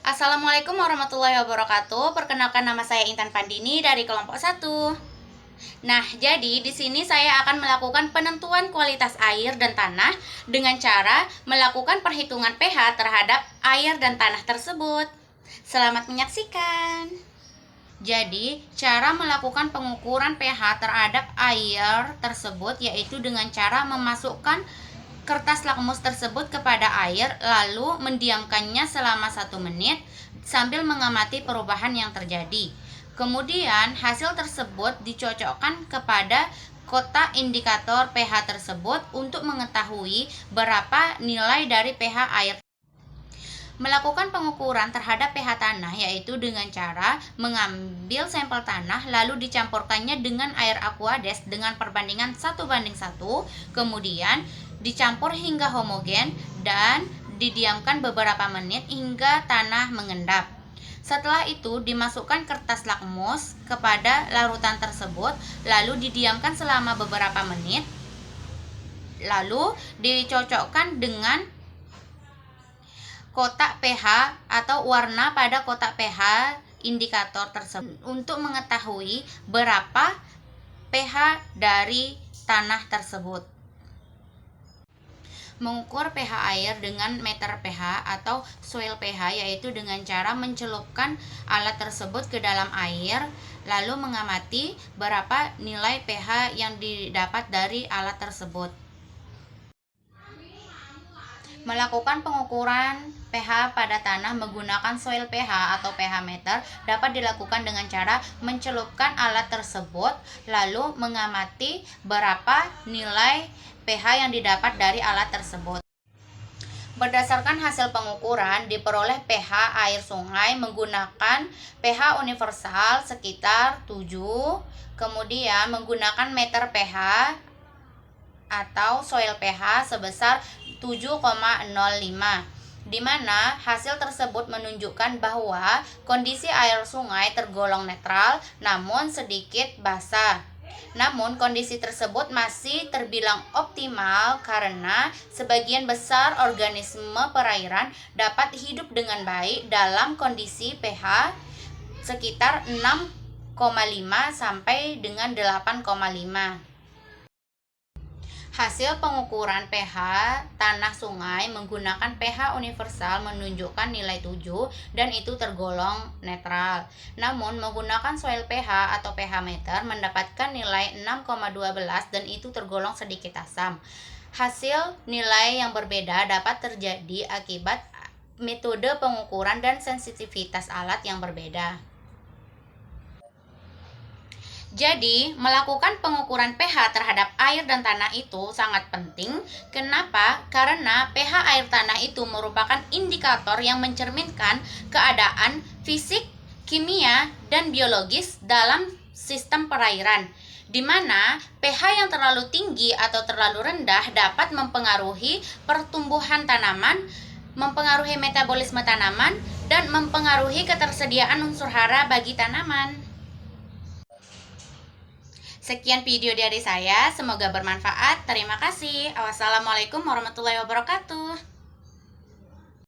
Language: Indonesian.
Assalamualaikum warahmatullahi wabarakatuh. Perkenalkan, nama saya Intan Pandini dari kelompok 1. Nah, jadi di sini saya akan melakukan penentuan kualitas air dan tanah dengan cara melakukan perhitungan pH terhadap air dan tanah tersebut. Selamat menyaksikan. Jadi, cara melakukan pengukuran pH terhadap air tersebut yaitu dengan cara memasukkan kertas lakmus tersebut kepada air, lalu mendiamkannya selama 1 menit sambil mengamati perubahan yang terjadi. Kemudian, hasil tersebut dicocokkan kepada kotak indikator pH tersebut untuk mengetahui berapa nilai dari pH air. Melakukan pengukuran terhadap pH tanah yaitu dengan cara mengambil sampel tanah lalu dicampurkannya dengan air Aquades dengan perbandingan 1:1, kemudian dicampur hingga homogen dan didiamkan beberapa menit hingga tanah mengendap. Setelah itu dimasukkan kertas lakmus kepada larutan tersebut lalu didiamkan selama beberapa menit, lalu dicocokkan dengan kotak pH atau warna pada kotak pH indikator tersebut untuk mengetahui berapa pH dari tanah tersebut. Mengukur pH air dengan meter pH atau soil pH yaitu dengan cara mencelupkan alat tersebut ke dalam air lalu mengamati berapa nilai pH yang didapat dari alat tersebut. Melakukan pengukuran pH pada tanah menggunakan soil pH atau pH meter dapat dilakukan dengan cara mencelupkan alat tersebut lalu mengamati berapa nilai pH yang didapat dari alat tersebut. Berdasarkan hasil pengukuran, diperoleh pH air sungai menggunakan pH universal sekitar 7, kemudian menggunakan meter pH atau soil pH sebesar 7,05, di mana hasil tersebut menunjukkan bahwa kondisi air sungai tergolong netral namun sedikit basah. Namun kondisi tersebut masih terbilang optimal karena sebagian besar organisme perairan dapat hidup dengan baik dalam kondisi pH sekitar 6,5 sampai dengan 8,5. Hasil pengukuran pH tanah sungai menggunakan pH universal menunjukkan nilai 7 dan itu tergolong netral. Namun menggunakan soil pH atau pH meter mendapatkan nilai 6,12 dan itu tergolong sedikit asam. Hasil nilai yang berbeda dapat terjadi akibat metode pengukuran dan sensitivitas alat yang berbeda. Jadi, melakukan pengukuran pH terhadap air dan tanah itu sangat penting. Kenapa? Karena pH air tanah itu merupakan indikator yang mencerminkan keadaan fisik, kimia, dan biologis dalam sistem perairan, di mana pH yang terlalu tinggi atau terlalu rendah dapat mempengaruhi pertumbuhan tanaman, mempengaruhi metabolisme tanaman, dan mempengaruhi ketersediaan unsur hara bagi tanaman. Sekian video dari saya, semoga bermanfaat. Terima kasih. Wassalamualaikum warahmatullahi wabarakatuh.